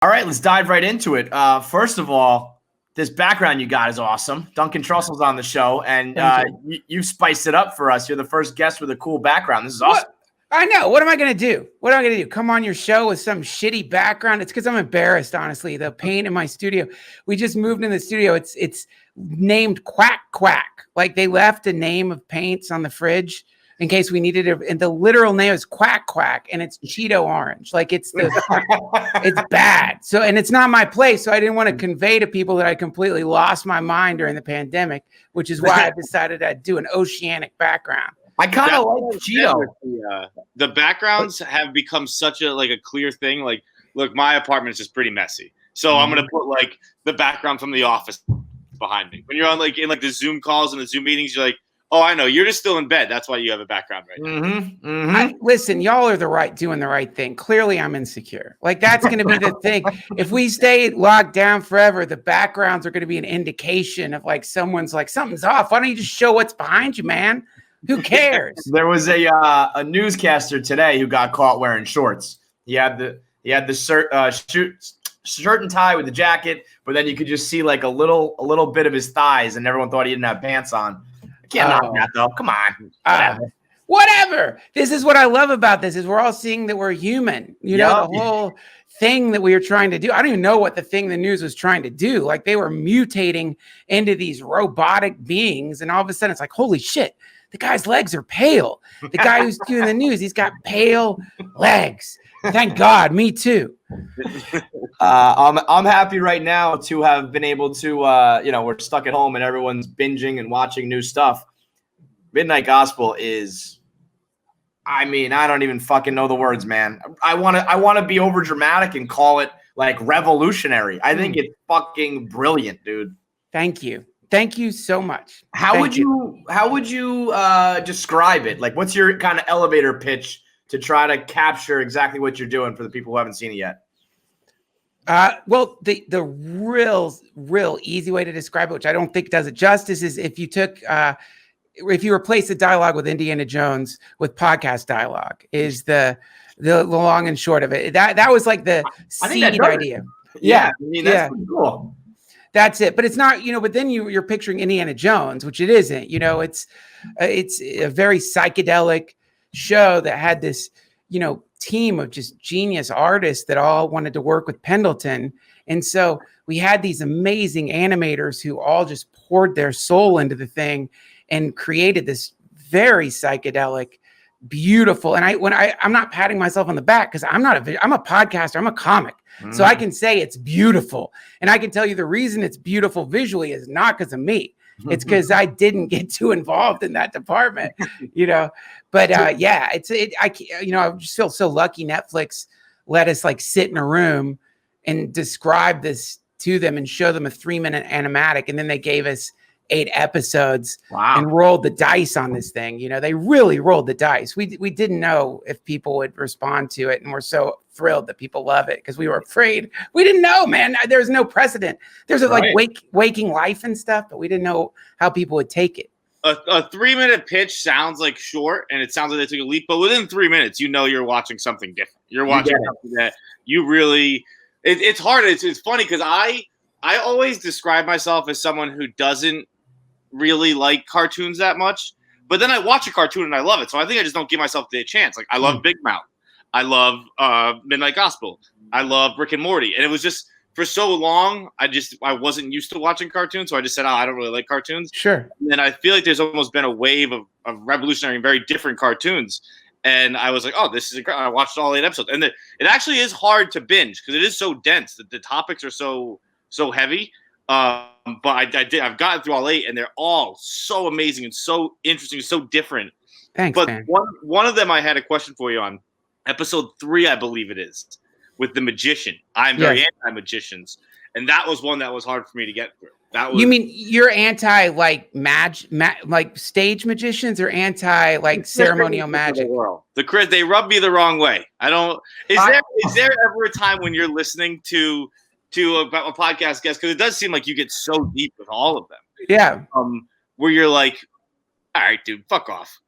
All right, let's dive right into it. First of all, this background you got is awesome. Duncan Trussell's on the show, and you spiced it up for us. You're the first guest with a cool background. This is awesome. I know. What am I going to do? What am I going to do? Come on your show with some shitty background? It's because I'm embarrassed, honestly. The paint in my studio. We just moved in the studio. It's named Quack Quack. Like they left a name of paints on the fridge in case we needed it. And the literal name is Quack Quack, and it's Cheeto Orange. Like it's bad. So, and it's not my place. So I didn't want to convey to people that I completely lost my mind during the pandemic, which is why I decided I'd do an oceanic background. I kind of like Cheeto. The backgrounds have become such a clear thing. Like, look, my apartment is just pretty messy, so I'm gonna put like the background from The Office behind me. When you're on in the Zoom calls and the Zoom meetings, you're like, oh, I know, you're just still in bed. That's why you have a background right now. Listen, y'all are doing the right thing. Clearly, I'm insecure. Like that's gonna be the thing. If we stay locked down forever, the backgrounds are gonna be an indication of like someone's like something's off. Why don't you just show what's behind you, man? Who cares? There was a newscaster today who got caught wearing shorts. He had the shirt and tie with the jacket, but then you could just see like a little bit of his thighs, and everyone thought he didn't have pants on. I can't knock that though. Come on. Whatever. This is what I love about this is we're all seeing that we're human. You know, the whole thing that we were trying to do. I don't even know what the thing the news was trying to do. Like they were mutating into these robotic beings, and all of a sudden it's like, holy shit. The guy's legs are pale. The guy who's doing the news, he's got pale legs. Thank God, me too. I'm happy right now to have been able to, we're stuck at home and everyone's binging and watching new stuff. Midnight Gospel is, I don't even fucking know the words, man. I want to be over dramatic and call it like revolutionary. I think it's fucking brilliant, dude. Thank you. Thank you so much. How would you describe it? Like, what's your kind of elevator pitch to try to capture exactly what you're doing for the people who haven't seen it yet? Well, the real easy way to describe it, which I don't think does it justice, is if you replace the dialogue with Indiana Jones with podcast dialogue, is the long and short of it. That was like the seed idea. Yeah, that's pretty cool. That's it. But it's not, but then you're picturing Indiana Jones, which it isn't. It's a very psychedelic show that had this, team of just genius artists that all wanted to work with Pendleton. And so we had these amazing animators who all just poured their soul into the thing and created this very psychedelic, beautiful. And I'm not patting myself on the back because I'm a podcaster. I'm a comic. So I can say it's beautiful. And I can tell you the reason it's beautiful visually is not because of me. It's because I didn't get too involved in that department, But I just feel so lucky Netflix let us like sit in a room and describe this to them and show them a 3-minute animatic. And then they gave us 8 episodes and rolled the dice on this thing. They really rolled the dice. We didn't know if people would respond to it. And we're so thrilled that people love it because we were afraid. We didn't know, man. There's no precedent. There's waking life and stuff, but we didn't know how people would take it. A 3-minute pitch sounds like short and it sounds like they took a leap, but within 3 minutes, you're watching something different. You're watching something that you really, it's hard. It's funny because I always describe myself as someone who doesn't really like cartoons that much, but then I watch a cartoon and I love it. So I think I just don't give myself the chance. Like I love Big Mouth. I love Midnight Gospel. I love Rick and Morty. And it was just for so long, I wasn't used to watching cartoons. So I just said, I don't really like cartoons. Sure. And then I feel like there's almost been a wave of revolutionary and very different cartoons. And I was like, oh, this is incredible. I watched all 8 episodes. And it actually is hard to binge because it is so dense that the topics are so heavy. But I've gotten through all 8 and they're all so amazing and so interesting, so different. Thanks, but man. One of them I had a question for you on episode 3, I believe it is, with the magician. I'm very anti-magicians. And that was one that was hard for me to get through. You mean you're anti like like stage magicians or anti like ceremonial magic? They rub me the wrong way. I don't. Is there ever a time when you're listening to a podcast guest, because it does seem like you get so deep with all of them? Yeah. Where you're like, all right, dude, fuck off.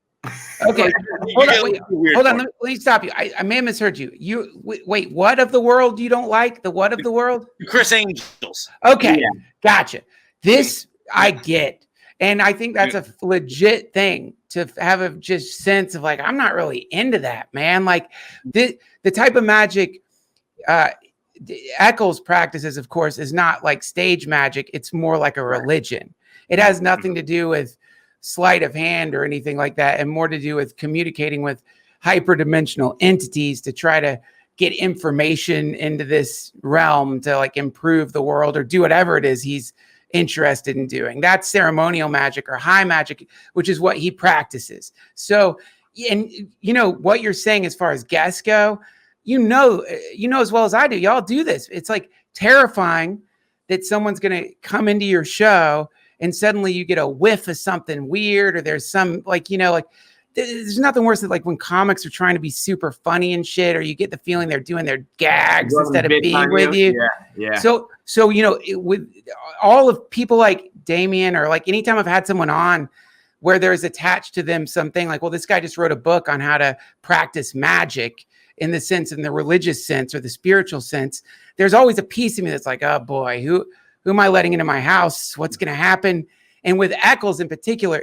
Okay, hold on. Let me stop you. I may have misheard you. Wait. What of the world you don't like? The what of the world? Chris Angels. Okay, gotcha. This I get, and I think that's a legit thing to have a just sense of like I'm not really into that, man. Like the type of magic Eccles practices, of course, is not like stage magic. It's more like a religion. It has nothing to do with sleight of hand or anything like that, and more to do with communicating with hyperdimensional entities to try to get information into this realm to like improve the world or do whatever it is he's interested in doing. That's ceremonial magic or high magic, which is what he practices. So, and you know what you're saying as far as guests go, you know as well as I do, y'all do this. It's like terrifying that someone's going to come into your show and suddenly you get a whiff of something weird, or there's some like, like there's nothing worse than like when comics are trying to be super funny and shit, or you get the feeling they're doing their gags instead of being with you. Yeah. So with all of people like Damien, or like anytime I've had someone on where there's attached to them something like, well, this guy just wrote a book on how to practice magic in the religious sense or the spiritual sense, there's always a piece of me that's like, oh boy, who am I letting into my house? What's going to happen? And with Eccles in particular,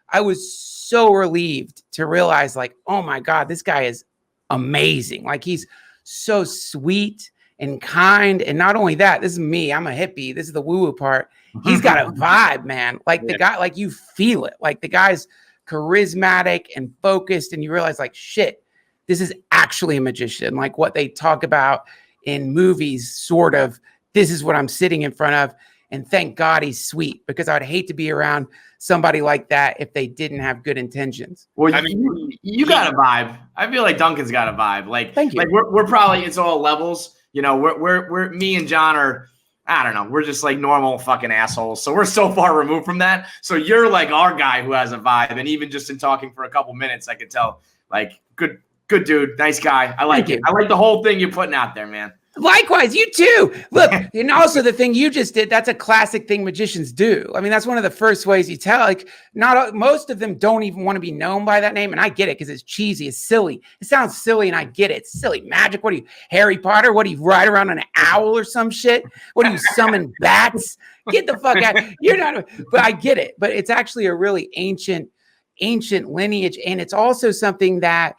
I was so relieved to realize like, oh my God, this guy is amazing. Like he's so sweet and kind. And not only that, this is me, I'm a hippie. This is the woo-woo part. He's got a vibe, man. Like the guy, like you feel it. Like the guy's charismatic and focused. And you realize like, shit, this is actually a magician. Like what they talk about in movies, sort of, this is what I'm sitting in front of. And thank God he's sweet, because I'd hate to be around somebody like that if they didn't have good intentions. Well, I mean, you got a vibe. I feel like Duncan's got a vibe. Like, thank you. Like we're probably, it's all levels. We're me and John are, I don't know, we're just like normal fucking assholes. So we're so far removed from that. So you're like our guy who has a vibe. And even just in talking for a couple minutes, I could tell like good dude, nice guy. I like it. I like the whole thing you're putting out there, man. Likewise, you too. Look, and also the thing you just did, that's a classic thing magicians do. I mean, that's one of the first ways you tell. Like, most of them don't even want to be known by that name. And I get it because it's cheesy, it's silly. It sounds silly, and I get it. It's silly. Magic. What are you, Harry Potter? What do you ride around on an owl or some shit? What do you summon bats? Get the fuck out. You're not, but I get it. But it's actually a really ancient lineage. And it's also something that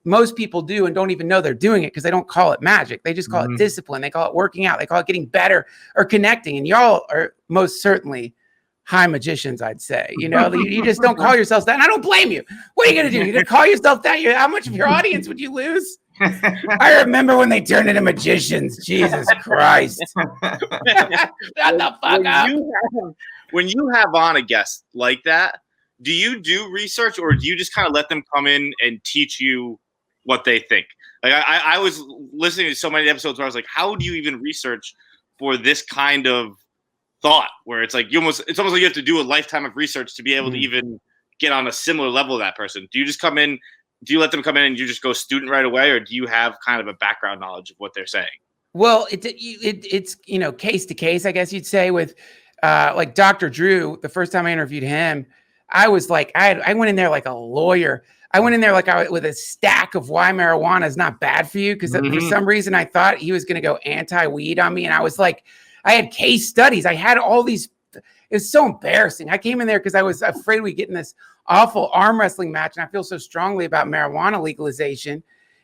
most people do and don't even know they're doing it because they don't call it magic. They just call it discipline. They call it working out. They call it getting better or connecting. And y'all are most certainly high magicians, I'd say. You just don't call yourselves that. And I don't blame you. What are you going to do? You're going to call yourself that? How much of your audience would you lose? I remember when they turned into magicians. Jesus Christ. Shut the fuck up. When you have on a guest like that, do you do research, or do you just kind of let them come in and teach you what they think? Like I was listening to so many episodes where I was like, how do you even research for this kind of thought? Where it's like it's almost like you have to do a lifetime of research to be able to even get on a similar level of that person. Do you just come in? Do you let them come in and you just go student right away, or do you have kind of a background knowledge of what they're saying? Well, it's case to case, I guess you'd say. With like Dr. Drew, the first time I interviewed him, I was like, I went in there like a lawyer. I went in there like with a stack of why marijuana is not bad for you. Because for some reason I thought he was going to go anti-weed on me. And I was like, I had case studies. I had all these. It was so embarrassing. I came in there because I was afraid we'd get in this awful arm wrestling match. And I feel so strongly about marijuana legalization.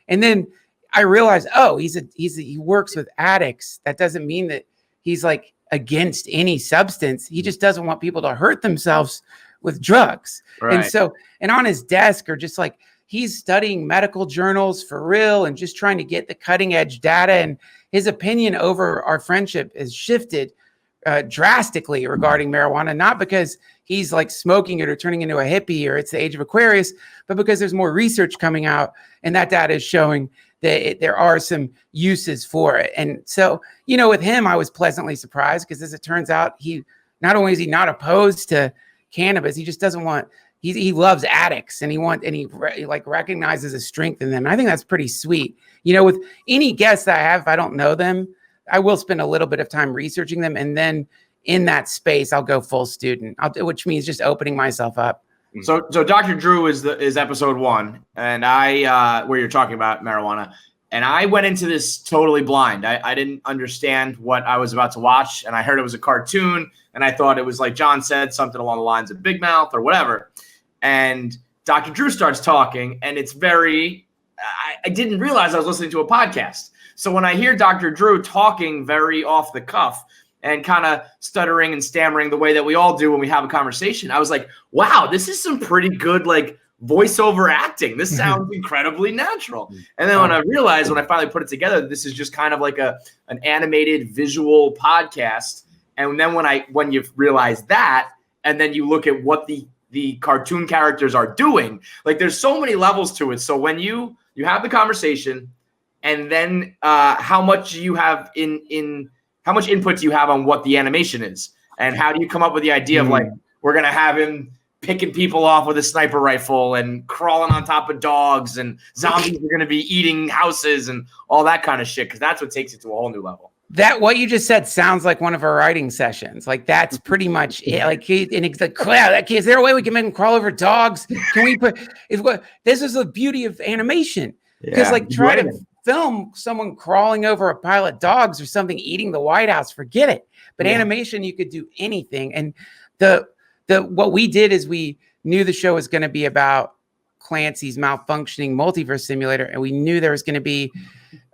And then I realized, oh, he works with addicts. That doesn't mean that he's like against any substance. He just doesn't want people to hurt themselves with drugs. Right. And on his desk are just like, he's studying medical journals for real and just trying to get the cutting edge data. And his opinion over our friendship has shifted drastically regarding marijuana, not because he's like smoking it or turning into a hippie or it's the age of Aquarius, but because there's more research coming out and that data is showing that there are some uses for it. And so, with him, I was pleasantly surprised because as it turns out, not only is he not opposed to cannabis, he just doesn't want, he loves addicts and he recognizes a strength in them. And I think that's pretty sweet. With any guests that I have, if I don't know them, I will spend a little bit of time researching them. And then in that space, I'll go full student, which means just opening myself up. So Dr. Drew is episode 1, and I where you're talking about marijuana, and I went into this totally blind. I didn't understand what I was about to watch, and I heard it was a cartoon, and I thought it was like John said, something along the lines of Big Mouth or whatever. And Dr. Drew starts talking, and it's very. I didn't realize I was listening to a podcast. So when I hear Dr. Drew talking very off the cuff and kind of stuttering and stammering the way that we all do when we have a conversation, I was like, wow, this is some pretty good like voiceover acting. This sounds incredibly natural. And then when I realized, when I finally put it together, this is just kind of like an animated visual podcast. And then when you realize that, and then you look at what the cartoon characters are doing, like there's so many levels to it. So when you have the conversation, and then how much you have in how much input do you have on what the animation is, and how do you come up with the idea of like, we're gonna have him picking people off with a sniper rifle and crawling on top of dogs, and zombies are gonna be eating houses and all that kind of shit, because that's what takes it to a whole new level. That what you just said sounds like one of our writing sessions. Like that's pretty much it. Like and it's like, wow, is there a way we can make them crawl over dogs? Can we put? This is the beauty of animation, because like try to film someone crawling over a pile of dogs or something eating the White House, forget it. But animation, you could do anything. And the what we did is we knew the show was going to be about Clancy's malfunctioning multiverse simulator, and we knew there was going to be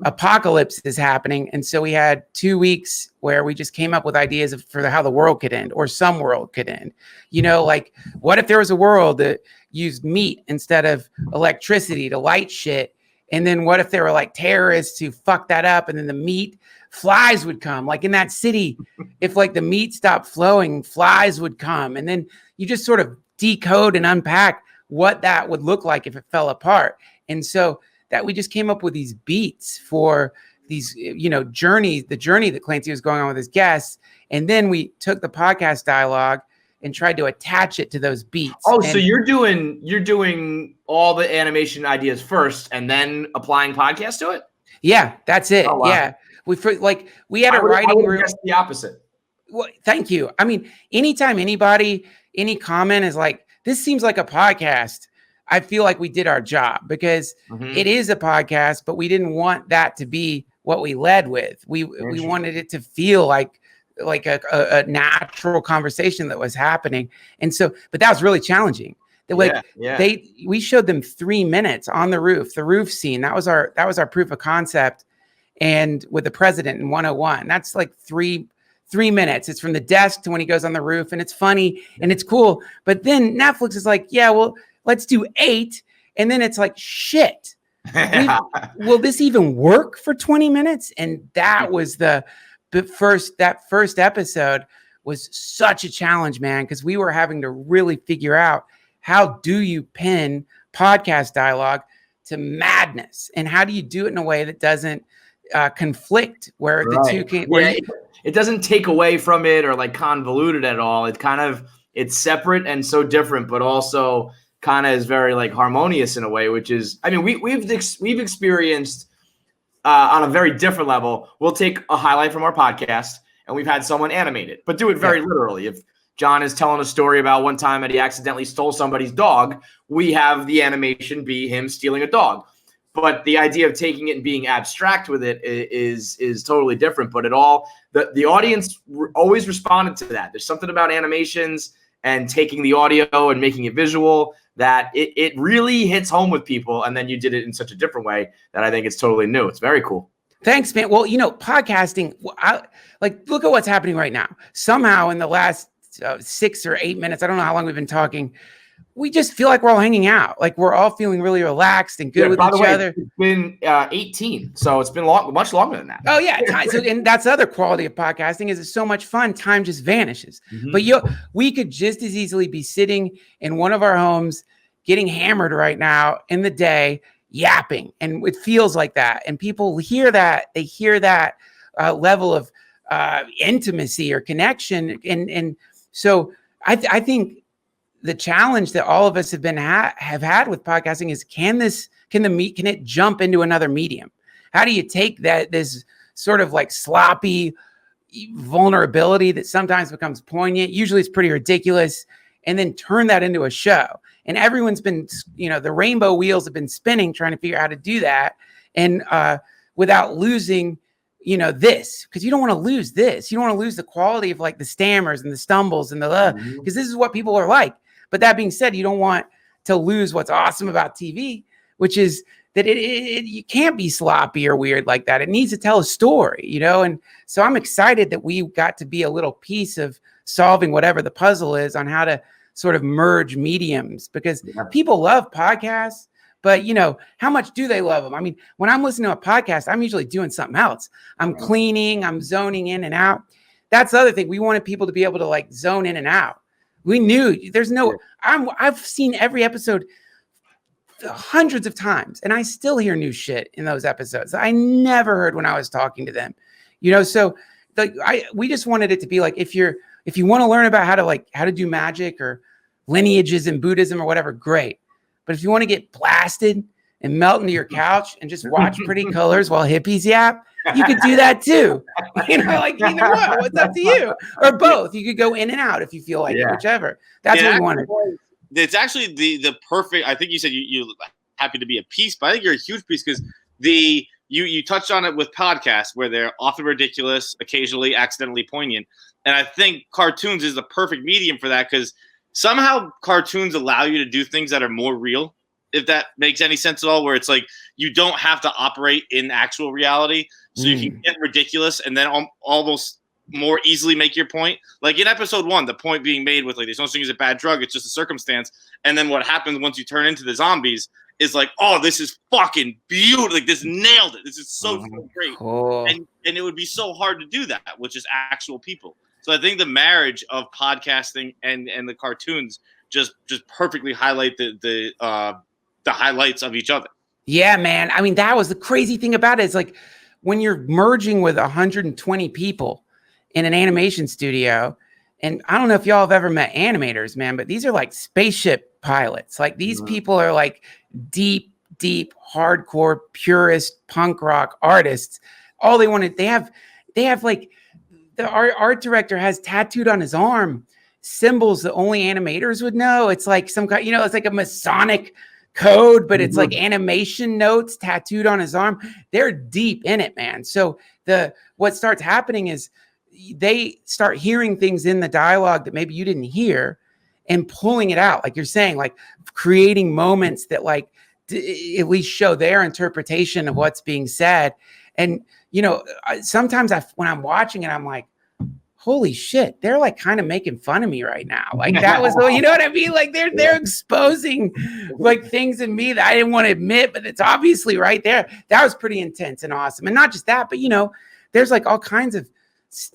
apocalypse is happening. And so we had 2 weeks where we just came up with ideas for how the world could end, or some world could end. You know, like what if there was a world that used meat instead of electricity to light shit? And then what if there were like terrorists who fucked that up, and then the meat flies would come, like in that city, if like the meat stopped flowing, flies would come. And then you just sort of decode and unpack what that would look like if it fell apart. And so that we just came up with these beats for these, you know, the journey that Clancy was going on with his guests. And then we took the podcast dialogue and tried to attach it to those beats. Oh, so you're doing all the animation ideas first and then applying podcasts to it? Yeah, that's it. Oh, wow. Yeah. We had a writing room. Guess the opposite. Well, thank you. I mean, anytime any comment is like, this seems like a podcast, I feel like we did our job, because it is a podcast, but we didn't want that to be what we led with. We wanted it to feel like a natural conversation that was happening. And so, but that was really challenging. We showed them 3 minutes on the roof scene. That was our proof of concept. And with the president in 101, that's like three minutes. It's from the desk to when he goes on the roof, and it's funny and it's cool. But then Netflix is like, yeah, well, let's do 8. And then it's like, shit, will this even work for 20 minutes? And that was that first episode was such a challenge, man, because we were having to really figure out, how do you pin podcast dialogue to madness? And how do you do it in a way that doesn't conflict, where the two can, it doesn't take away from it or like convolute it at all. It's separate and so different, but also kind of is very like harmonious in a way, which is, I mean, we've experienced on a very different level. We'll take a highlight from our podcast and we've had someone animate it, but do it very literally. If John is telling a story about one time that he accidentally stole somebody's dog, we have the animation be him stealing a dog. But the idea of taking it and being abstract with it is totally different. But the audience always responded to that. There's something about animations and taking the audio and making it visual that it really hits home with people. And then you did it in such a different way that I think it's totally new. It's very cool. Thanks, man. Well, podcasting, look at what's happening right now. Somehow in the last 6 or 8 minutes, I don't know how long we've been talking, we just feel like we're all hanging out. Like we're all feeling really relaxed and good with each other. It's been 18, so it's been much longer than that. Oh yeah, and that's the other quality of podcasting, is it's so much fun. Time just vanishes. But we could just as easily be sitting in one of our homes, getting hammered right now in the day, yapping, and it feels like that. And people hear that. They hear that level of intimacy or connection, and so I think the challenge that all of us have had with podcasting is, can it jump into another medium? How do you take this sort of like sloppy vulnerability that sometimes becomes poignant? Usually it's pretty ridiculous, and then turn that into a show. And everyone's been, the rainbow wheels have been spinning trying to figure out how to do that. And without losing, this, because you don't want to lose this. You don't want to lose the quality of like the stammers and the stumbles and because this is what people are like. But that being said, you don't want to lose what's awesome about TV, which is that you can't be sloppy or weird like that. It needs to tell a story, And so I'm excited that we got to be a little piece of solving whatever the puzzle is on how to sort of merge mediums, because people love podcasts, but how much do they love them? I mean, when I'm listening to a podcast, I'm usually doing something else. I'm cleaning, I'm zoning in and out. That's the other thing. We wanted people to be able to like zone in and out. We knew I've seen every episode hundreds of times, and I still hear new shit in those episodes I never heard when I was talking to them. So we just wanted it to be like, if you want to learn about how to do magic or lineages in Buddhism or whatever, great. But if you want to get blasted and melt into your couch and just watch pretty colors while hippies yap, you could do that too. Either one. What's up to you? Or both. You could go in and out if you feel like it, whichever. That's what we wanted. It's actually the perfect. I think you said you're happy to be a piece, but I think you're a huge piece because you touched on it with podcasts where they're often ridiculous, occasionally accidentally poignant, and I think cartoons is the perfect medium for that because somehow cartoons allow you to do things that are more real, if that makes any sense at all, where it's like you don't have to operate in actual reality, so you can get ridiculous and then almost more easily make your point. Like in episode 1, the point being made with like there's no such thing as a bad drug, it's just a circumstance. And then what happens once you turn into the zombies is like, oh, this is fucking beautiful. Like this nailed it. This is so great. Cool. And it would be so hard to do that with just actual people. So I think the marriage of podcasting and the cartoons just perfectly highlight the highlights of each other. Yeah, man. I mean, that was the crazy thing about it. It's like when you're merging with 120 people in an animation studio, and I don't know if y'all have ever met animators, man, but these are like spaceship pilots. Like these people are like deep, hardcore, purist punk rock artists. All they wanted, they have like the art director has tattooed on his arm symbols that only animators would know. It's like some kind, it's like a Masonic code, but it's like animation notes tattooed on his arm. They're deep in it, man. So what starts happening is they start hearing things in the dialogue that maybe you didn't hear and pulling it out. Like you're saying, like creating moments that like at least show their interpretation of what's being said. And, sometimes when I'm watching it, I'm like, holy shit, they're like kind of making fun of me right now. Like that was, you know what I mean? Like they're exposing like things in me that I didn't want to admit, but it's obviously right there. That was pretty intense and awesome. And not just that, but there's like all kinds of,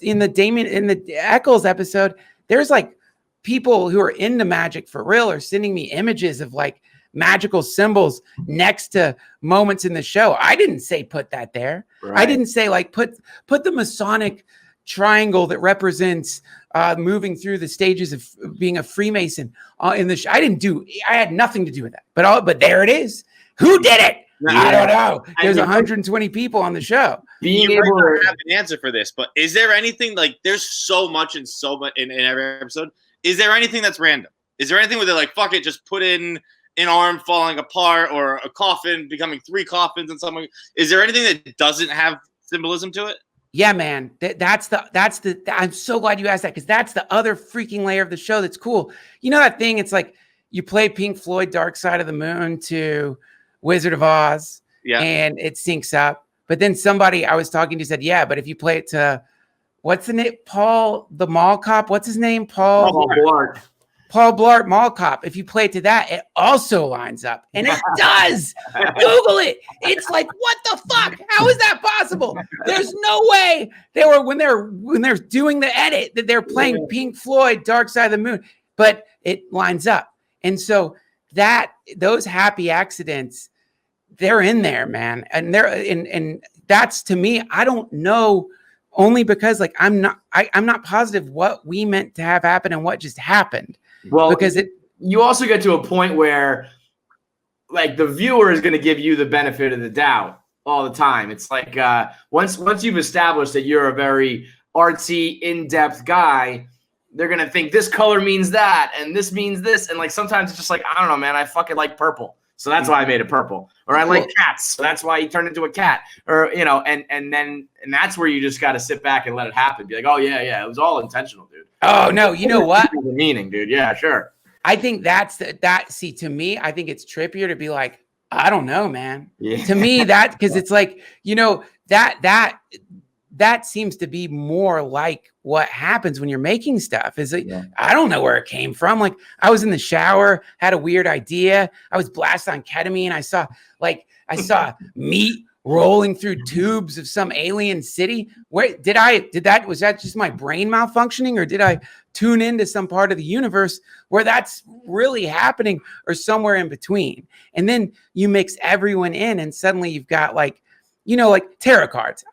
in the Eccles episode, there's like people who are into magic for real are sending me images of like magical symbols next to moments in the show. I didn't say put that there. Right. I didn't say like put the Masonic triangle that represents moving through the stages of being a Freemason in the show. I had nothing to do with that. But there it is. Who did it? Yeah. I don't know. There's 120 people on the show. Being able to have an answer for this, but is there anything like there's so much in every episode? Is there anything that's random? Is there anything where they're like, fuck it, just put in an arm falling apart or a coffin becoming 3 coffins and something? Is there anything that doesn't have symbolism to it? Yeah, man. That's the. I'm so glad you asked that because that's the other freaking layer of the show that's cool. You know that thing? It's like you play Pink Floyd "Dark Side of the Moon" to Wizard of Oz, and it syncs up. But then somebody I was talking to said, "Yeah, but if you play it to what's the name? Paul the Mall Cop. What's his name? Paul Blart. Paul Blart Mall Cop. If you play it to that, it also lines up, and it does. Google it. It's like, what the fuck? How is that possible? There's no way they were when they're doing the edit that they're playing Pink Floyd "Dark Side of the Moon," but it lines up, and so those happy accidents, they're in there, man, and and that's to me. I don't know. Only because like I'm not positive what we meant to have happen and what just happened. Well, because you also get to a point where like the viewer is going to give you the benefit of the doubt all the time. It's like once you've established that you're a very artsy, in-depth guy, they're gonna think this color means that and this means this, and like sometimes it's just like, I don't know, man, I fucking like purple, so that's why I made it purple, or I like cats, so that's why he turned into a cat, or and that's where you just got to sit back and let it happen, be like, oh yeah, it was all intentional, dude. Oh no, you know what? The meaning, dude. Yeah, sure. I think that's see, to me, I think it's trippier to be like, I don't know, man. Yeah. To me, because it's like, that seems to be more like what happens when you're making stuff. Is like, I don't know where it came from. Like, I was in the shower, had a weird idea. I was blasted on ketamine. I saw meat rolling through tubes of some alien city. Where was that just my brain malfunctioning, or did I tune into some part of the universe where that's really happening, or somewhere in between? And then you mix everyone in, and suddenly you've got like tarot cards.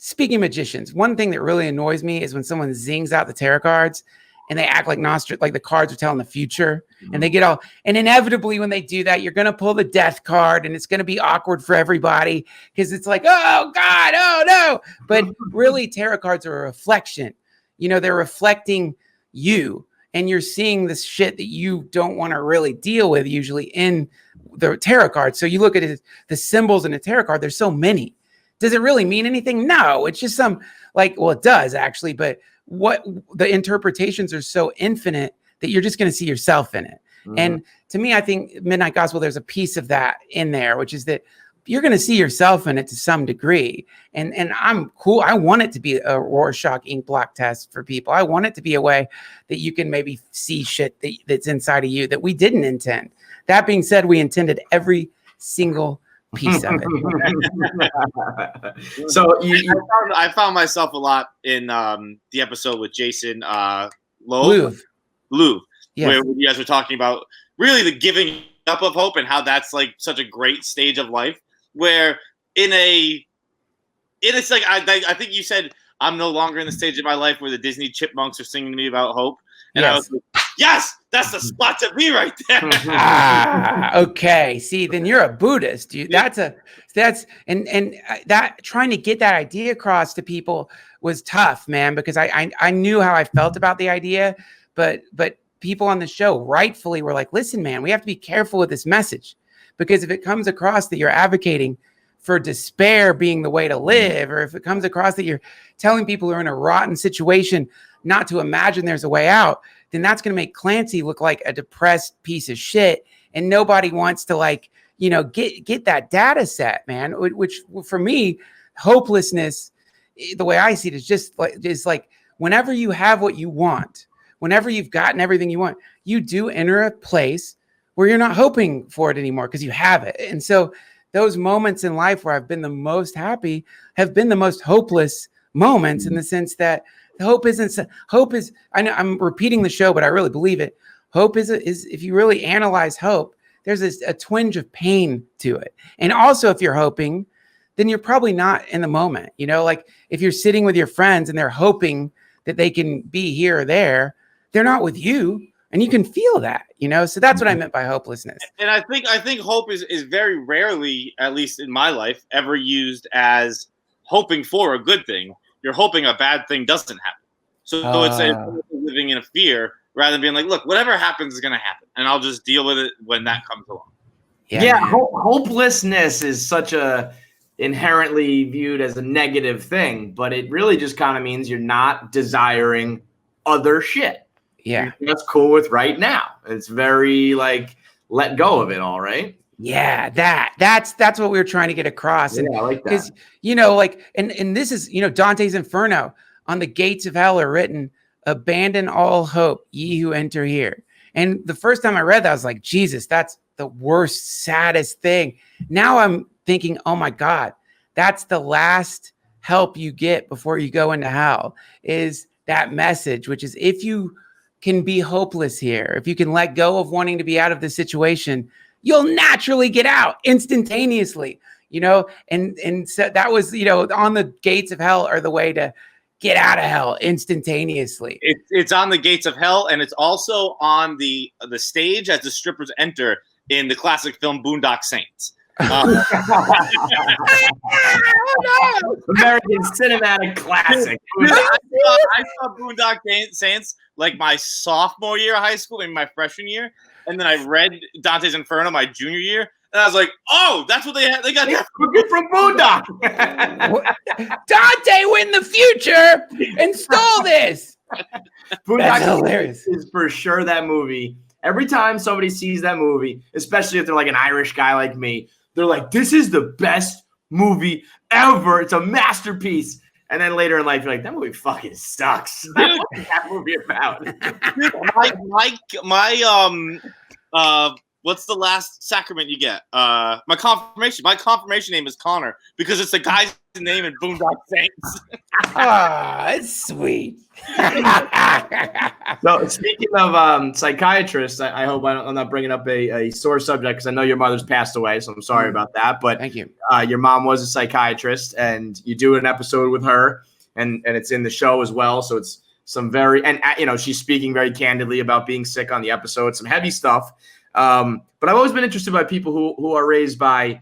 Speaking of magicians, one thing that really annoys me is when someone zings out the tarot cards and they act like like the cards are telling the future, and they get all, and inevitably when they do that, you're going to pull the death card, and it's going to be awkward for everybody because it's like, oh God, oh no. But really, tarot cards are a reflection. They're reflecting you, and you're seeing this shit that you don't want to really deal with usually in the tarot card. So you look at it, the symbols in a tarot card, there's so many. Does it really mean anything? No, it's just it does actually, but what the interpretations are so infinite that you're just going to see yourself in it. And to me, I think Midnight Gospel, there's a piece of that in there, which is that you're going to see yourself in it to some degree. And I'm cool. I want it to be a Rorschach ink block test for people. I want it to be a way that you can maybe see shit that's inside of you that we didn't intend. That being said, we intended every single piece of it. So I found myself a lot in the episode with Jason Loeb, yes, where you guys were talking about really the giving up of hope and how that's like such a great stage of life. Where it's like I think you said, I'm no longer in the stage of my life where the Disney chipmunks are singing to me about hope, and I was like, yes, that's the spot to be right there. Okay. See, then you're a Buddhist, dude. That trying to get that idea across to people was tough, man, because I knew how I felt about the idea, but people on the show rightfully were like, listen, man, we have to be careful with this message, because if it comes across that you're advocating for despair being the way to live, or if it comes across that you're telling people who are in a rotten situation not to imagine there's a way out, then that's going to make Clancy look like a depressed piece of shit. And nobody wants to get that data set, man, which for me, hopelessness, the way I see it, is like whenever you have what you want, whenever you've gotten everything you want, you do enter a place where you're not hoping for it anymore because you have it. And so those moments in life where I've been the most happy have been the most hopeless moments, in the sense that hope is, I know I'm repeating the show, but I really believe it. Hope is if you really analyze hope, there's a twinge of pain to it. And also, if you're hoping, then you're probably not in the moment. Like if you're sitting with your friends and they're hoping that they can be here or there, they're not with you, and you can feel that, so that's what I meant by hopelessness. And I think hope is very rarely, at least in my life, ever used as hoping for a good thing. You're hoping a bad thing doesn't happen. So it's living in a fear rather than being like, look, whatever happens is going to happen, and I'll just deal with it when that comes along. Yeah, hopelessness is such a inherently viewed as a negative thing, but it really just kind of means you're not desiring other shit. Yeah, that's cool with right now. It's very like let go of it all, right? Yeah, that's what we were trying to get across. And I like that. Because and this is Dante's Inferno. On the gates of hell are written, "Abandon all hope, ye who enter here." And the first time I read that, I was like, Jesus, that's the worst, saddest thing. Now I'm thinking, oh my God, that's the last help you get before you go into hell, is that message, which is if you can be hopeless here, if you can let go of wanting to be out of the situation, you'll naturally get out instantaneously, and so that was, on the gates of hell are the way to get out of hell instantaneously. It's on the gates of hell, and it's also on the stage as the strippers enter in the classic film Boondock Saints. Oh, no. American cinematic classic. I saw Boondock Saints like my sophomore year of high school, maybe my freshman year, and then I read Dante's Inferno my junior year, and I was like, "Oh, that's what they had. They got that from Boondock." Dante went in the future and stole this. Boondock That's hilarious. is for sure that movie. Every time somebody sees that movie, especially if they're like an Irish guy like me, they're like, "This is the best movie ever. It's a masterpiece." And then later in life, you're like, "That movie fucking sucks." What's that movie about? What's the last sacrament you get? My confirmation. My confirmation name is Connor because it's the guy's name in Boondock Saints. It's sweet. So speaking of psychiatrists, I hope I'm not bringing up a sore subject because I know your mother's passed away, so I'm sorry about that. But thank you. Your mom was a psychiatrist, and you do an episode with her, and it's in the show as well. So it's some very she's speaking very candidly about being sick on the episode, some heavy stuff. But I've always been interested by people who are raised by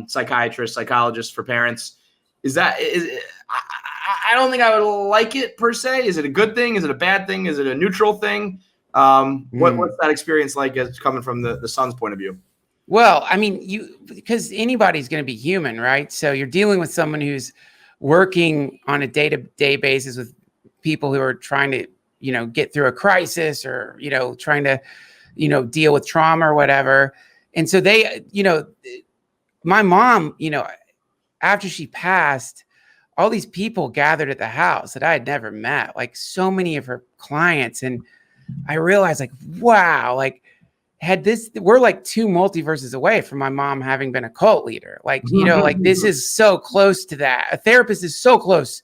psychiatrists, psychologists for parents. I don't think I would like it per se. Is it a good thing? Is it a bad thing? Is it a neutral thing? What's that experience like as coming from the son's point of view? Well, I mean, because anybody's going to be human, right? So you're dealing with someone who's working on a day-to-day basis with people who are trying to, get through a crisis or, trying to, deal with trauma or whatever. And so they, my mom, after she passed, all these people gathered at the house that I had never met, like so many of her clients. And I realized like, wow, like we're like 2 multiverses away from my mom having been a cult leader. Like, like this is so close to that. A therapist is so close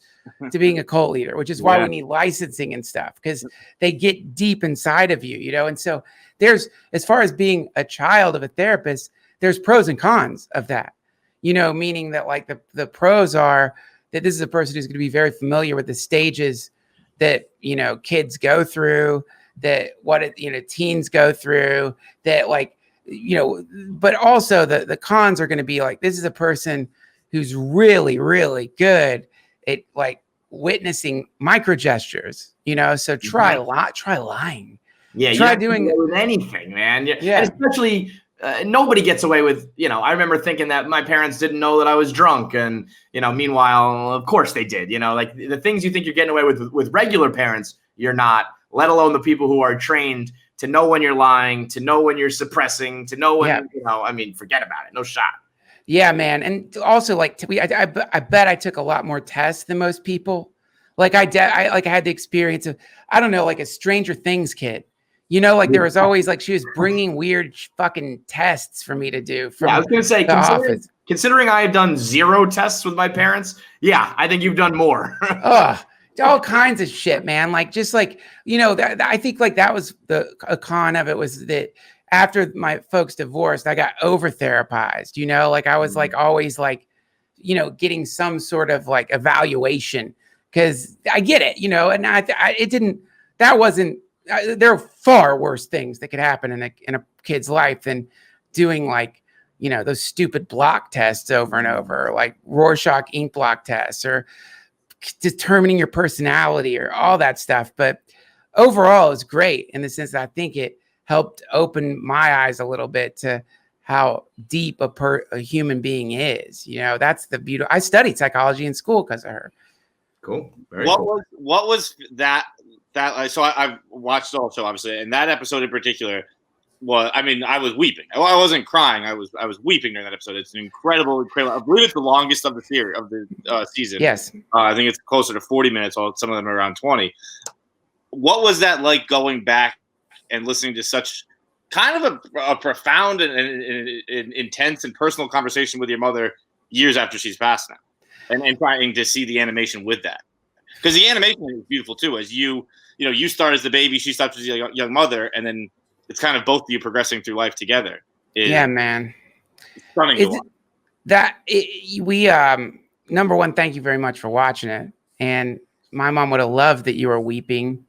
to being a cult leader, which is why we need licensing and stuff, because they get deep inside of you, And so as far as being a child of a therapist, there's pros and cons of that, meaning that like the pros are that this is a person who's going to be very familiar with the stages that, kids go through, that teens go through, that like, but also the cons are going to be like, this is a person who's really, really good at like witnessing micro gestures, so try lying. Yeah. Try doing with anything, man. Yeah. And especially nobody gets away with, I remember thinking that my parents didn't know that I was drunk. And, meanwhile, of course they did, like the things you think you're getting away with regular parents, you're not, let alone the people who are trained to know when you're lying, to know when you're suppressing, to know when, forget about it. No shot. Yeah, man. And also like, I bet I took a lot more tests than most people. Like I had the experience of, I don't know, like a Stranger Things kid. Like there was always like she was bringing weird fucking tests for me to do. I was going to say, considering I have done 0 tests with my parents, I think you've done more. All kinds of shit, man. Like just like I think like that was a con of it was that after my folks divorced, I got over therapized. Like I was like always like getting some sort of like evaluation because I get it, and it didn't. That wasn't. There are far worse things that could happen in a kid's life than doing like, those stupid block tests over and over, like Rorschach ink block tests or determining your personality or all that stuff. But overall, it's great in the sense that I think it helped open my eyes a little bit to how deep a human being is. That's the beauty. I studied psychology in school because of her. Cool. What was that? So I've watched the whole show, obviously, and that episode in particular I was weeping. I wasn't crying. I was weeping during that episode. It's an incredible. I believe it's the longest of the series of the season. Yes, I think it's closer to 40 minutes. While some of them are around 20. What was that like going back and listening to such kind of a profound and intense and personal conversation with your mother years after she's passed now, and trying to see the animation with that? Because the animation is beautiful too, as you start as the baby, she starts as a young mother, and then it's kind of both of you progressing through life together. Man. It's stunning to watch. Number one, thank you very much for watching it. And my mom would have loved that you were weeping.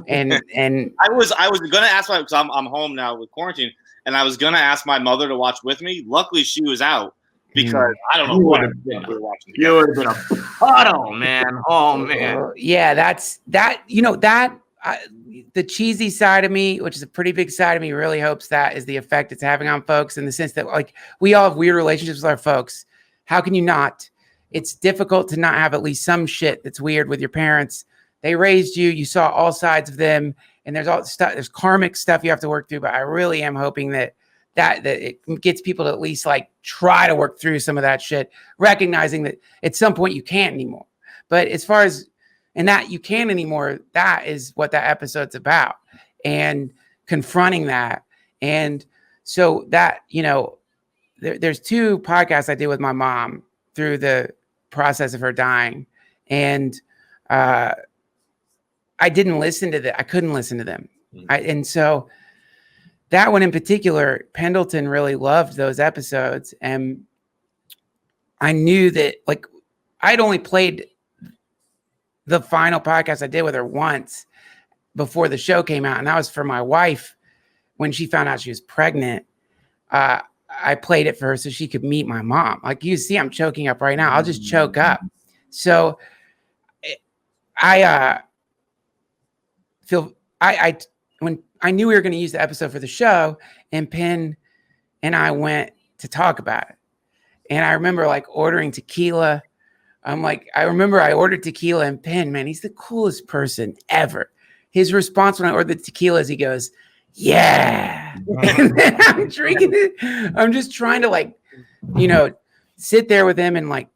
And I was going to ask why, because I'm home now with quarantine, and I was gonna ask my mother to watch with me. Luckily, she was out because I don't know You what would've we were watching. You would have been a puddle, man. Oh man. Yeah, that. The cheesy side of me, which is a pretty big side of me, really hopes that is the effect it's having on folks, in the sense that, like, we all have weird relationships with our folks. How can you not? It's difficult to not have at least some shit that's weird with your parents. They raised you. You saw all sides of them, and there's all stuff. There's karmic stuff you have to work through. But I really am hoping that it gets people to at least like try to work through some of that shit, recognizing that at some point you can't anymore. But as far as that you can't anymore, that is what that episode's about, and confronting that. And so that, there's 2 podcasts I did with my mom through the process of her dying, and I didn't listen to them. I couldn't listen to them. And so that one in particular, Pendleton really loved those episodes. And I knew that, like, I'd only played the final podcast I did with her once before the show came out. And that was for my wife when she found out she was pregnant. I played it for her so she could meet my mom. Like, you see, I'm choking up right now. I'll just choke up. So when I knew we were going to use the episode for the show, and Penn and I went to talk about it. And I remember like ordering tequila. I remember I ordered tequila, and Penn, man, he's the coolest person ever. His response when I ordered the tequila is he goes, yeah. And then I'm drinking it. I'm just trying to, like, sit there with him and like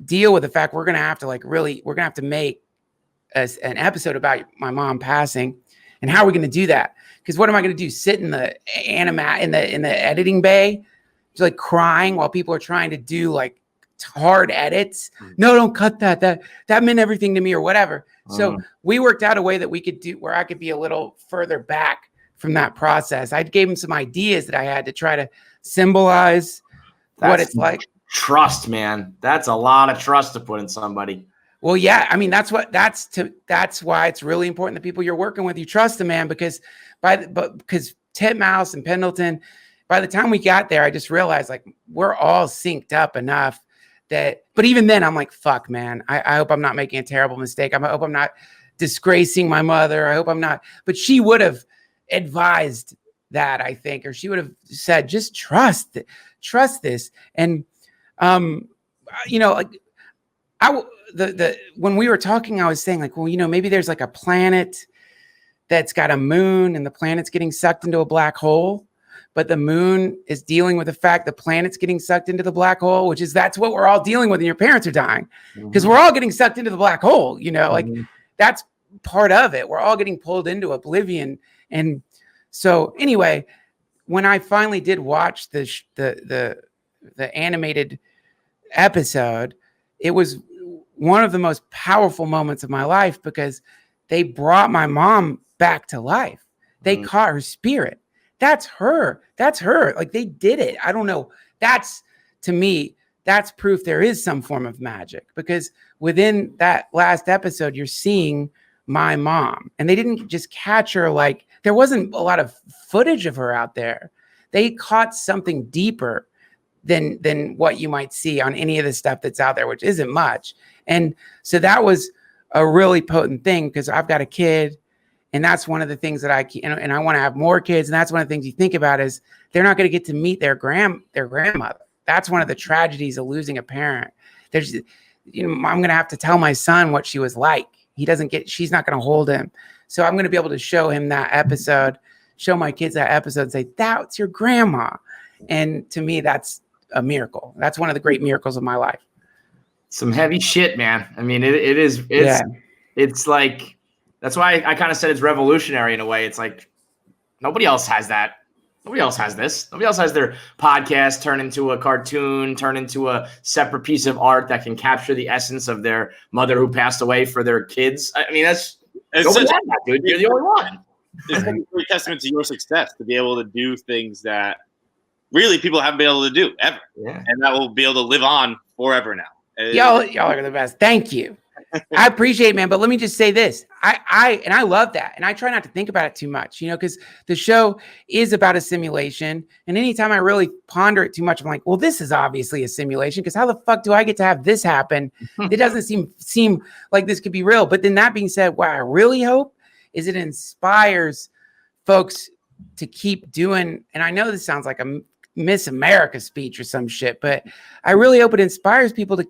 deal with the fact we're going to have to make an episode about my mom passing. And how are we going to do that? Because what am I going to do? Sit in the in the editing bay, just like crying while people are trying to do like hard edits? No, don't cut that. That meant everything to me, or whatever. So we worked out a way that we could do where I could be a little further back from that process. I gave him some ideas that I had to try to symbolize what it's like. Trust, man. That's a lot of trust to put in somebody. Well, yeah, I mean, that's why it's really important that people you're working with, you trust them, man, because Titmouse and Pendleton, by the time we got there, I just realized like we're all synced up enough that, but even then I'm like, fuck, man, I hope I'm not making a terrible mistake. I hope I'm not disgracing my mother. I hope I'm not, but she would have advised that, I think, or she would have said, just trust this. And, like when we were talking, I was saying like, well, maybe there's like a planet that's got a moon and the planet's getting sucked into a black hole, but the moon is dealing with the fact the planet's getting sucked into the black hole, that's what we're all dealing with. And your parents are dying because we're all getting sucked into the black hole, like that's part of it. We're all getting pulled into oblivion. And so anyway, when I finally did watch the animated episode, it was one of the most powerful moments of my life because they brought my mom back to life. They caught her spirit. That's her. Like, they did it. I don't know. To me, that's proof there is some form of magic, because within that last episode, you're seeing my mom, and they didn't just catch her. Like, there wasn't a lot of footage of her out there. They caught something deeper than what you might see on any of the stuff that's out there, which isn't much. And so that was a really potent thing, because I've got a kid, and that's one of the things that and I want to have more kids. And that's one of the things you think about is they're not going to get to meet their grandmother. That's one of the tragedies of losing a parent. I'm going to have to tell my son what she was like. She's not going to hold him. So I'm going to be able to show him that episode, show my kids that episode and say, that's your grandma. And to me, that's a miracle. That's one of the great miracles of my life. Some heavy shit, man. I mean, it's like, that's why I kind of said it's revolutionary in a way. It's like, nobody else has that. Nobody else has this. Nobody else has their podcast turn into a cartoon, turn into a separate piece of art that can capture the essence of their mother who passed away for their kids. I mean, nobody has that, dude. You're the only one. It's a great testament to your success to be able to do things that really people haven't been able to do ever. Yeah. And that will be able to live on forever now. Y'all are the best. Thank you. I appreciate it, man. But let me just say this. I love that. And I try not to think about it too much, because the show is about a simulation. And anytime I really ponder it too much, I'm like, well, this is obviously a simulation, because how the fuck do I get to have this happen? It doesn't seem like this could be real. But then that being said, what I really hope is it inspires folks to keep doing, and I know this sounds like a Miss America speech or some shit, but I really hope it inspires people to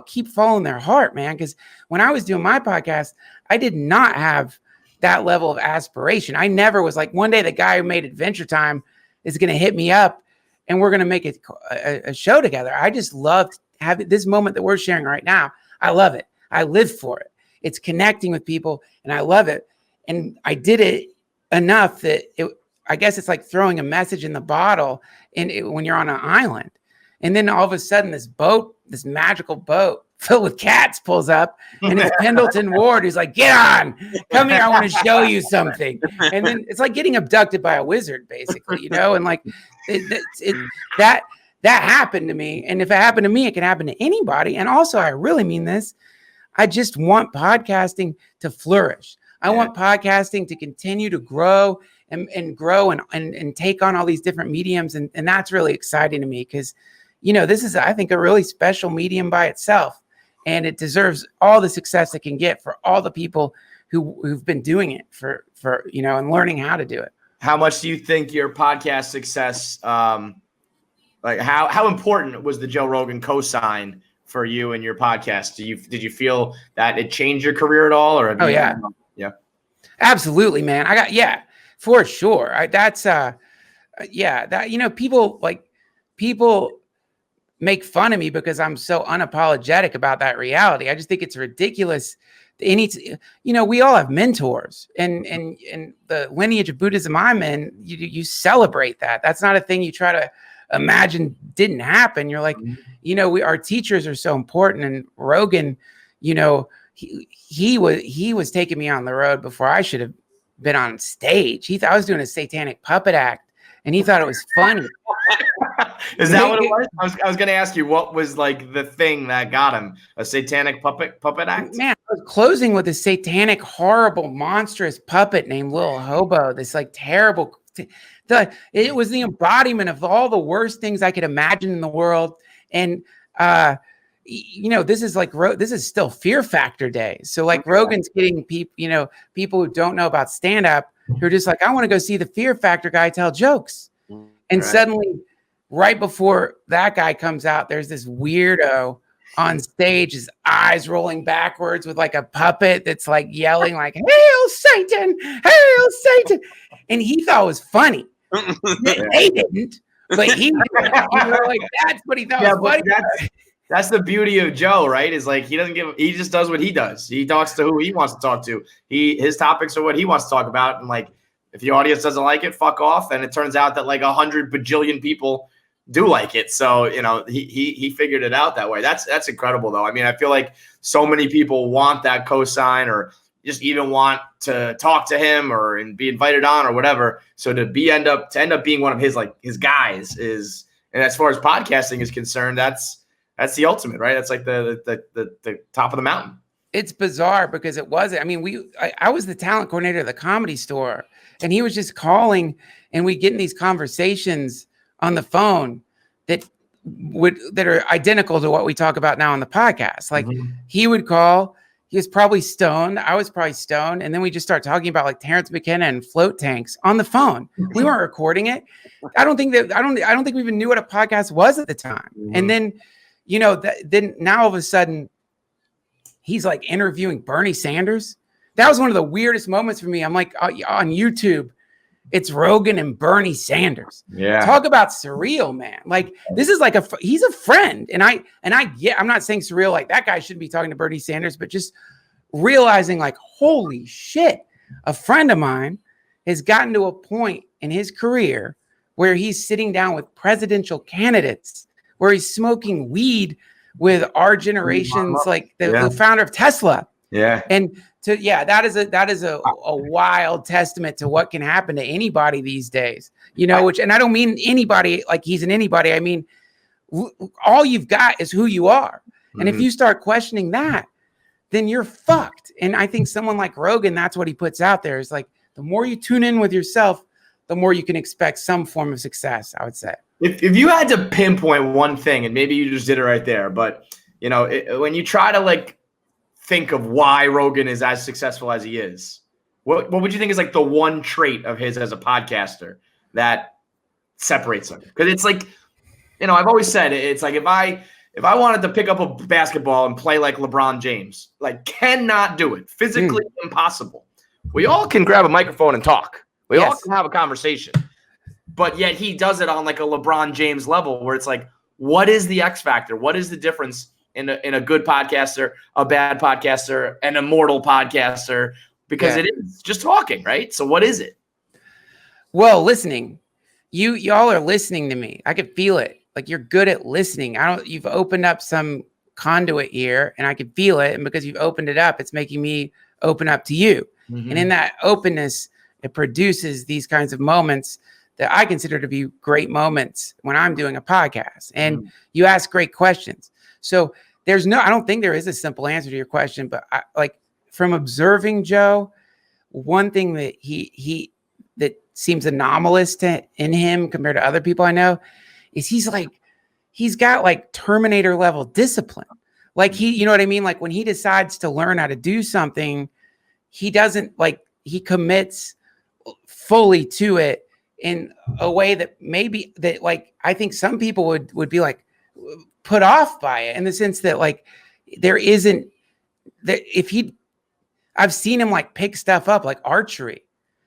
keep following their heart, man. Because when I was doing my podcast, I did not have that level of aspiration. I never was like, one day the guy who made Adventure Time is going to hit me up and we're going to make a show together. I just loved having this moment that we're sharing right now. I love it. I live for it. It's connecting with people and I love it. And I did it enough that I guess it's like throwing a message in the bottle when you're on an island. And then all of a sudden this magical boat filled with cats pulls up and it's Pendleton Ward who's like, get on, come here, I want to show you something. And then it's like getting abducted by a wizard, basically, and like that happened to me. And if it happened to me, it can happen to anybody. And also, I really mean this. I just want podcasting to flourish. I want podcasting to continue to grow and grow and take on all these different mediums. And that's really exciting to me because, this is, I think, a really special medium by itself. And it deserves all the success it can get for all the people who've been doing it for and learning how to do it. How much do you think your podcast success, like how important was the Joe Rogan cosign for you and your podcast? Did you feel that it changed your career at all? Or yeah, absolutely, man. For sure. People make fun of me because I'm so unapologetic about that reality. I just think it's ridiculous. We all have mentors, and the lineage of Buddhism I'm in, you celebrate that. That's not a thing you try to imagine didn't happen. You're like, our teachers are so important. And Rogan, he was taking me on the road before I should have been on stage. He thought I was doing a satanic puppet act, and he thought it was funny. Is that what it was? I was going to ask you, what was like the thing that got him? A satanic puppet act? Man, I was closing with a satanic, horrible, monstrous puppet named Little Hobo. This like terrible. It was the embodiment of all the worst things I could imagine in the world. And this is still Fear Factor day. So like Rogan's getting people who don't know about stand up who are just like, I want to go see the Fear Factor guy tell jokes. And suddenly, right before that guy comes out, there's this weirdo on stage, his eyes rolling backwards with like a puppet that's like yelling like, "Hail Satan! Hail Satan!" And he thought it was funny. They didn't, but he did. Like that's what he thought was funny. That's the beauty of Joe, right? Is like he just does what he does. He talks to who he wants to talk to. His topics are what he wants to talk about. And like, if the audience doesn't like it, fuck off. And it turns out that like 100 bajillion people do like it. So, he figured it out that way. That's incredible though. I mean, I feel like so many people want that cosign or just even want to talk to him and be invited on or whatever. So to end up being one of his guys is, and as far as podcasting is concerned, that's the ultimate, right? That's like the top of the mountain. It's bizarre because it wasn't. I mean, I was the talent coordinator of the Comedy Store, and he was just calling, and we get in these conversations on the phone that are identical to what we talk about now on the podcast. Like he would call, he was probably stoned, I was probably stoned, and then we just start talking about like Terrence McKenna and float tanks on the phone. We weren't recording it. I don't think we even knew what a podcast was at the time. And then then now all of a sudden he's like interviewing Bernie Sanders. That was one of the weirdest moments for me. I'm like on YouTube, it's Rogan and Bernie Sanders. Yeah. Talk about surreal, man. Like this is like he's a friend. And I'm not saying surreal, like that guy shouldn't be talking to Bernie Sanders, but just realizing like, holy shit, a friend of mine has gotten to a point in his career where he's sitting down with presidential candidates, where he's smoking weed with our generation's like the founder of Tesla. Yeah. And that is a wild testament to what can happen to anybody these days, which, and I don't mean anybody like he's an anybody. I mean, all you've got is who you are. And if you start questioning that, then you're fucked. And I think someone like Rogan, that's what he puts out there, is like, the more you tune in with yourself, the more you can expect some form of success, I would say. If you had to pinpoint one thing, and maybe you just did it right there, but when you try to like think of why Rogan is as successful as he is, what would you think is like the one trait of his as a podcaster that separates him? Because it's like, I've always said it's like if I wanted to pick up a basketball and play like LeBron James, like cannot do it, physically impossible. We all can grab a microphone and talk. We all can have a conversation, but yet he does it on like a LeBron James level where it's like, what is the X factor? What is the difference in a good podcaster, a bad podcaster, an immortal podcaster? Because it is just talking, right? So what is it? Well, listening. Y'all are listening to me. I can feel it. Like you're good at listening. You've opened up some conduit here and I can feel it. And because you've opened it up, it's making me open up to you. Mm-hmm. And in that openness, it produces these kinds of moments that I consider to be great moments when I'm doing a podcast. And you ask great questions. So I don't think there is a simple answer to your question, but from observing Joe, one thing that that seems anomalous in him compared to other people I know is he's got like Terminator level discipline. Like you know what I mean? Like when he decides to learn how to do something, he doesn't he commits fully to it in a way that I think some people would be like put off by it, in the sense that there isn't that I've seen him pick stuff up like archery.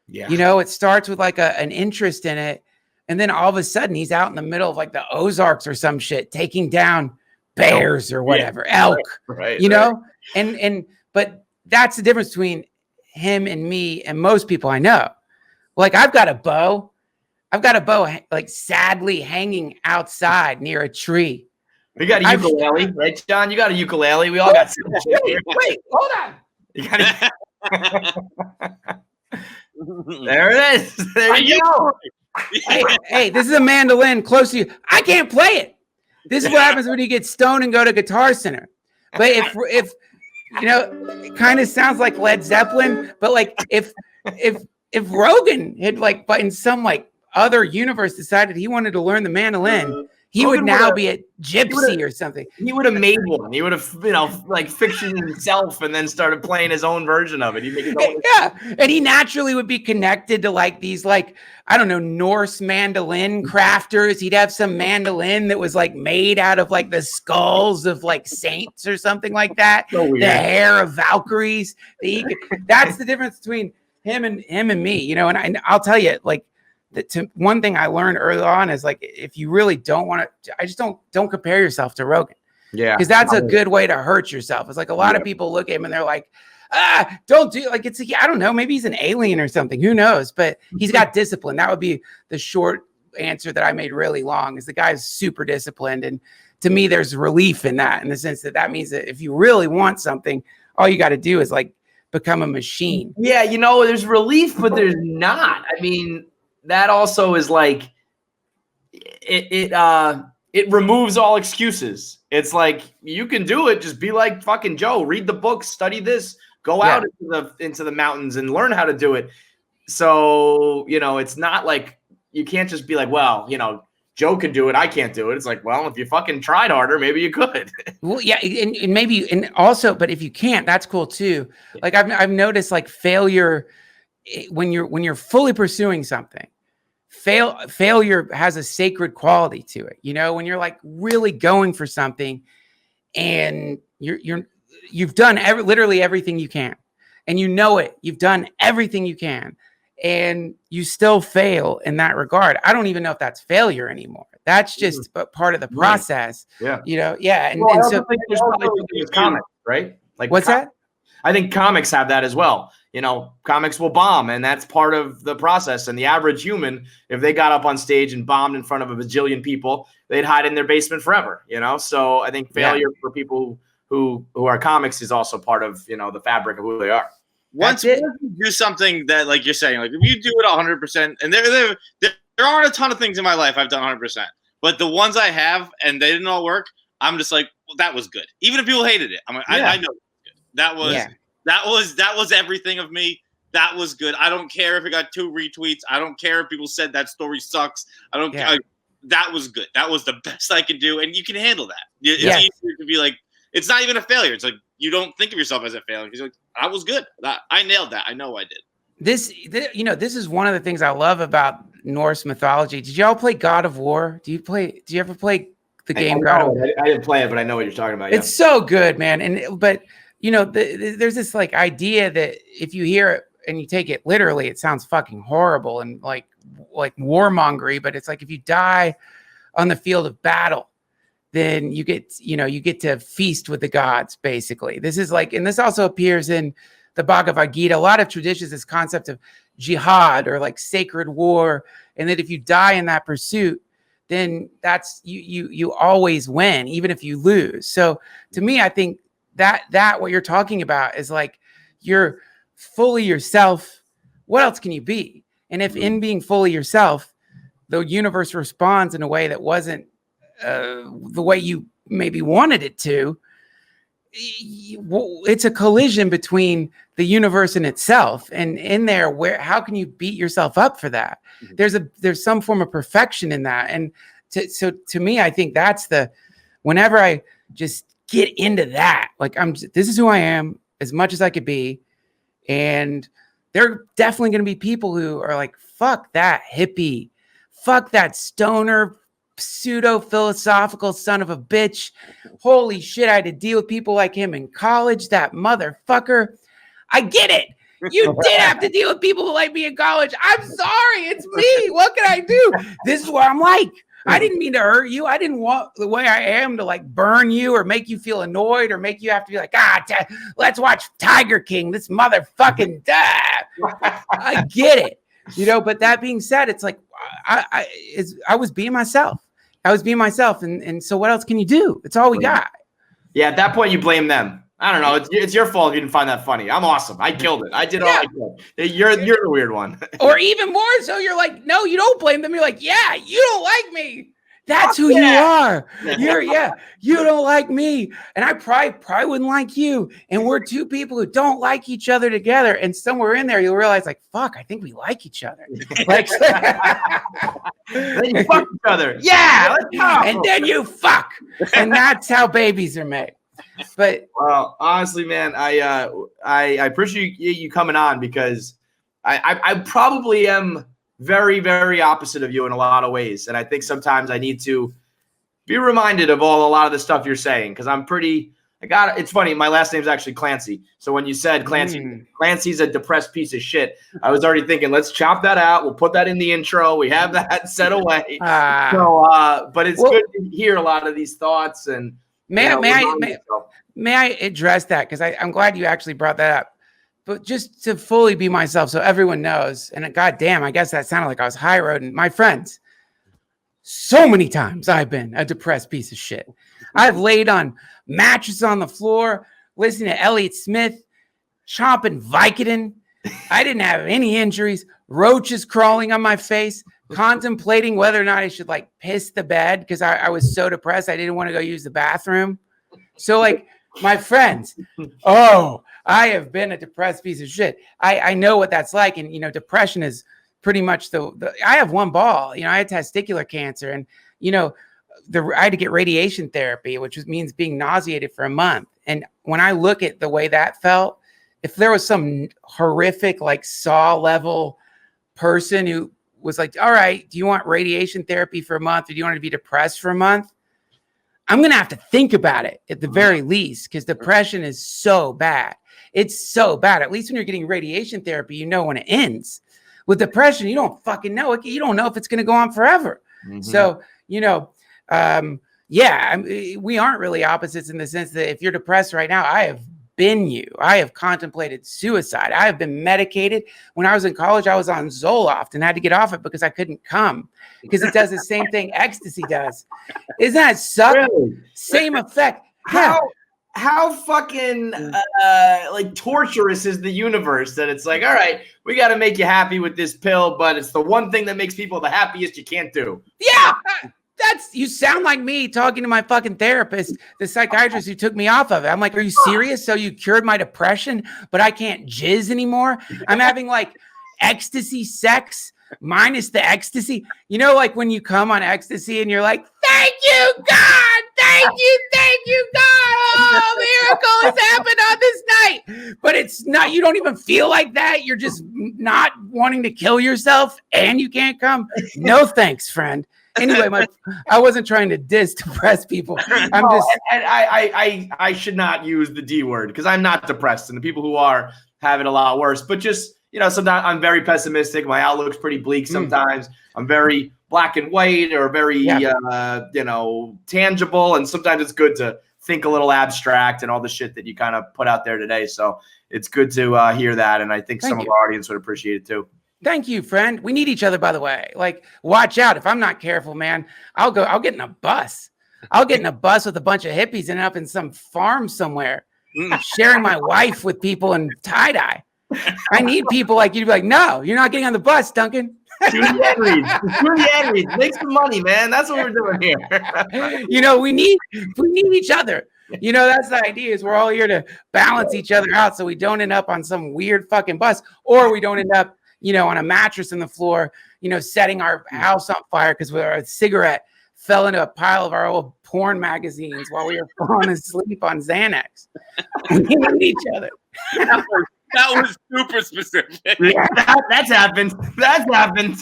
Yeah. It starts with an interest in it. And then all of a sudden he's out in the middle of the Ozarks or some shit, taking down bears or whatever, elk, right, know? But that's the difference between him and me and most people I know. I've got a bow sadly hanging outside near a tree. We got a ukulele, right, John? You got a ukulele. We all got some shit here. Wait, hold on. There it is. There you go. Hey, this is a mandolin close to you. I can't play it. This is what happens when you get stoned and go to Guitar Center. But if it kind of sounds like Led Zeppelin, but if Rogan had in some other universe decided he wanted to learn the mandolin, he would now be a gypsy or something. He would have made one. He would have, fictioned himself and then started playing his own version of it. He'd make his own. Yeah, and he naturally would be connected to these I don't know, Norse mandolin crafters. He'd have some mandolin that was made out of the skulls of saints or something like that. So the hair of Valkyries. That's the difference between him and me. And I'll tell you, one thing I learned early on is if you really don't want to, I just don't compare yourself to Rogan. Yeah. Because that's a good way to hurt yourself. It's a lot of people look at him and they're like, don't do I don't know, maybe he's an alien or something. Who knows? But he's got discipline. That would be the short answer that I made really long, is the guy's super disciplined. And to me, there's relief in that, in the sense that means that if you really want something, all you got to do is become a machine. Yeah. There's relief, but there's not. I mean, that also is it removes all excuses. It's you can do it. Just be like fucking Joe. Read the books, study this, go out into the mountains and learn how to do it. So, it's not you can't just be well, Joe can do it, I can't do it. It's well, if you fucking tried harder, maybe you could. Well, yeah, and maybe, and also, but if you can't, that's cool too. I've noticed failure when you're fully pursuing something. Failure has a sacred quality to it. When you're really going for something and you've done literally everything you can, and you've done everything you can, and you still fail in that regard. I don't even know if that's failure anymore. That's just part of the process. Right. Yeah. And so there's probably comics, right? What's that? I think comics have that as well. Comics will bomb, and that's part of the process. And the average human, if they got up on stage and bombed in front of a bajillion people, they'd hide in their basement forever, So I think failure for people who are comics is also part of, the fabric of who they are. Once you do something that, you're saying, if you do it 100%, and there aren't a ton of things in my life I've done 100%, but the ones I have and they didn't all work, I'm just well, that was good. Even if people hated it, I know. That was everything of me. That was good. I don't care if it got 2 retweets. I don't care if people said that story sucks. I don't care. That was good. That was the best I could do, and you can handle that. It's easier to be like, it's not even a failure. It's like you don't think of yourself as a failure. You're like, I was good. I nailed that. I know I did. This is one of the things I love about Norse mythology. Did y'all play God of War? Do you ever play the game God of War? I didn't play it, but I know what you're talking about. It's so good, man. But there's this like idea that if you hear it and you take it literally, it sounds fucking horrible and like warmongery. But it's like if you die on the field of battle, then you get to feast with the gods. Basically, this is like, and this also appears in the Bhagavad Gita. A lot of traditions, this concept of jihad or like sacred war, and that if you die in that pursuit, then that's you always win, even if you lose. So to me, I think that what you're talking about is like you're fully yourself. What else can you be? And if in being fully yourself, the universe responds in a way that wasn't the way you maybe wanted it to, it's a collision between the universe and itself. And in there, how can you beat yourself up for that? There's some form of perfection in that. And so to me, I think that's whenever I just get into that, like this is who I am as much as I could be. And there are definitely going to be people who are like, fuck that hippie, fuck that stoner, pseudo-philosophical son of a bitch. Holy shit, I had to deal with people like him in college, that motherfucker. I get it. You did have to deal with people like me in college. I'm sorry, it's me. What can I do? This is what I'm like. I didn't mean to hurt you. I didn't want the way I am to like burn you or make you feel annoyed or make you have to be like, let's watch Tiger King. This motherfucking I get it. But that being said, it's like I was being myself. And so what else can you do? It's all we got. Yeah, at that point you blame them. I don't know. It's your fault if you didn't find that funny. I'm awesome. I killed it. I did all I could. You're the weird one. Or even more so, you're like, no, you don't blame them. You're like, yeah, you don't like me. That's who you are. You don't like me. And I probably wouldn't like you. And we're two people who don't like each other together. And somewhere in there, you'll realize like, fuck, I think we like each other. Like, then you fuck each other. Yeah. Let's go. And then you fuck. And that's how babies are made. But well, honestly, man, I appreciate you coming on because I probably am very, very opposite of you in a lot of ways. And I think sometimes I need to be reminded of a lot of the stuff you're saying. Cause it's funny. My last name's actually Clancy. So when you said Clancy's a depressed piece of shit, I was already thinking, let's chop that out. We'll put that in the intro. We have that set away. But it's good to hear a lot of these thoughts and may I address that? Cause I'm glad you actually brought that up. But just to fully be myself so everyone knows, and goddamn, I guess that sounded like I was high roading. My friends, so many times I've been a depressed piece of shit. I've laid on mattresses on the floor, listening to Elliott Smith, chomping Vicodin. I didn't have any injuries, roaches crawling on my face, contemplating whether or not I should like piss the bed because I was so depressed I didn't want to go use the bathroom. So like my friends, I have been a depressed piece of shit. I know what that's like. And, depression is pretty much I have one ball, I had testicular cancer and, I had to get radiation therapy, which means being nauseated for a month. And when I look at the way that felt, if there was some horrific, like Saw level person who was like, all right, do you want radiation therapy for a month or do you want to be depressed for a month? I'm going to have to think about it at the very least because depression is so bad. It's so bad. At least when you're getting radiation therapy, you know when it ends. With depression, you don't fucking know it. You don't know if it's going to go on forever. Mm-hmm. So, we aren't really opposites in the sense that if you're depressed right now, I have been you. I have contemplated suicide. I have been medicated. When I was in college, I was on Zoloft and had to get off it because I couldn't come because it does the same thing ecstasy does. Isn't that suck? Really? Same effect. How fucking like torturous is the universe that it's like, all right, we got to make you happy with this pill, but it's the one thing that makes people the happiest you can't do. Yeah. you sound like me talking to my fucking therapist, the psychiatrist who took me off of it. I'm like, are you serious? So you cured my depression, but I can't jizz anymore? I'm having like ecstasy sex minus the ecstasy. You know, like when you come on ecstasy and you're like, thank you, God. Thank you, God. Oh, miracle has happened on this night. But it's not, you don't even feel like that. You're just not wanting to kill yourself and you can't come. No thanks, friend. Anyway, I wasn't trying to depress people. I should not use the D word because I'm not depressed, and the people who are have it a lot worse. But just, you know, sometimes I'm very pessimistic. My outlook's pretty bleak sometimes. I'm very black and white or very, you know, tangible. And sometimes it's good to think a little abstract and all the shit that you kind of put out there today. So it's good to hear that. And I think some of our audience would appreciate it too. Thank you, friend. We need each other, by the way. Like, watch out. If I'm not careful, man, I'll get in a bus. I'll get in a bus with a bunch of hippies and end up in some farm somewhere, sharing my wife with people in tie-dye. I need people like you to be like, no, you're not getting on the bus, Duncan. Do the ad reads. Make some money, man. That's what we're doing here. You know, we need each other. You know, that's the idea, is we're all here to balance each other out so we don't end up on some weird fucking bus, or we don't end up, you know, on a mattress in the floor, you know, setting our house on fire because a cigarette fell into a pile of our old porn magazines while we were falling asleep on Xanax. We need each other. That was super specific. Yeah, that's happened. That's happened.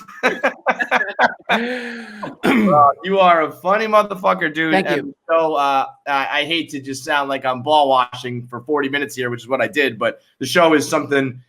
You are a funny motherfucker, dude. Thank you. So I hate to just sound like I'm ball washing for 40 minutes here, which is what I did, but the show is something.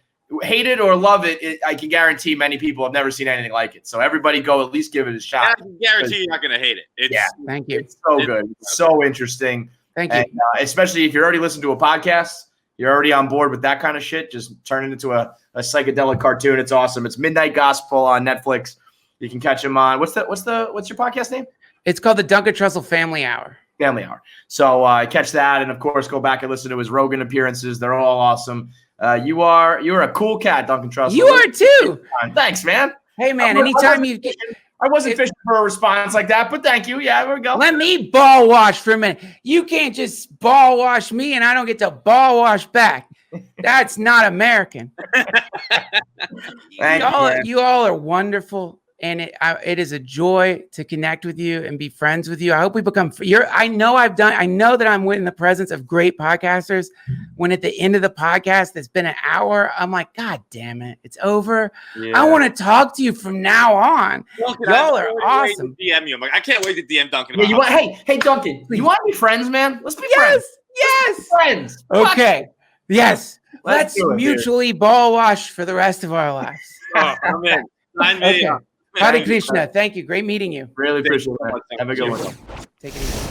Hate it or love it, I can guarantee many people have never seen anything like it. So everybody go at least give it a shot. I can guarantee you're not going to hate it. Thank you. It's so good. It's so interesting. Thank you. And, especially if you're already listening to a podcast, you're already on board with that kind of shit. Just turn it into a psychedelic cartoon. It's awesome. It's Midnight Gospel on Netflix. You can catch him on what's your podcast name? It's called the Duncan Trussell Family Hour. Family Hour. So catch that, and of course go back and listen to his Rogan appearances. They're all awesome. You're a cool cat, Duncan Trussell. You are too. Thanks, man. Hey, man. Anytime you get. I wasn't fishing for a response like that, but thank you. Yeah, there we go. Let me ball wash for a minute. You can't just ball wash me and I don't get to ball wash back. That's not American. You all are wonderful. And it is a joy to connect with you and be friends with you. I hope we become. I know that I'm in the presence of great podcasters. When at the end of the podcast, it's been an hour. I'm like, God damn it, it's over. Yeah. I want to talk to you from now on. Duncan, y'all are awesome. DM you. I'm like, I can't wait to DM Duncan. Yeah, hey, Duncan, you want to be friends, man? Let's be friends. Yes, friends. Okay, yes. Let's mutually ball wash for the rest of our lives. I'm in. Okay. Hare Krishna. Thank you. Great meeting you. Really appreciate it. Have a good one. Take it easy.